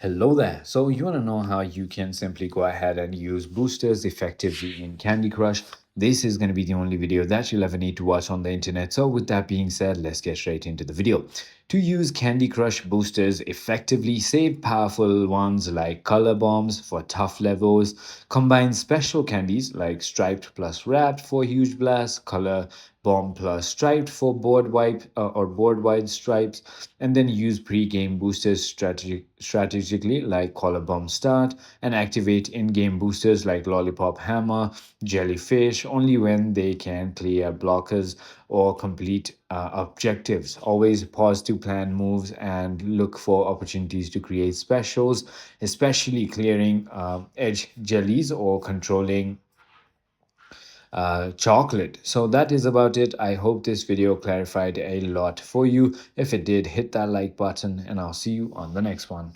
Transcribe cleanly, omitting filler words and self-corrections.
Hello there. So you want to know how you can simply go ahead and use boosters effectively in Candy Crush? This is going to be the only video that you'll ever need to watch on the internet. So with that being said, let's get straight into the video. To use Candy Crush boosters effectively, save powerful ones like color bombs for tough levels, combine special candies like striped plus wrapped for huge blasts, color bomb plus striped for board wipe or board wide stripes, and then use pre-game boosters strategically like collar bomb start, and activate in-game boosters like lollipop hammer, jellyfish only when they can clear blockers or complete objectives. Always pause to plan moves and look for opportunities to create specials, especially clearing edge jellies or controlling chocolate. So that is about it. I hope this video clarified a lot for you. If it did, hit that like button and I'll see you on the next one.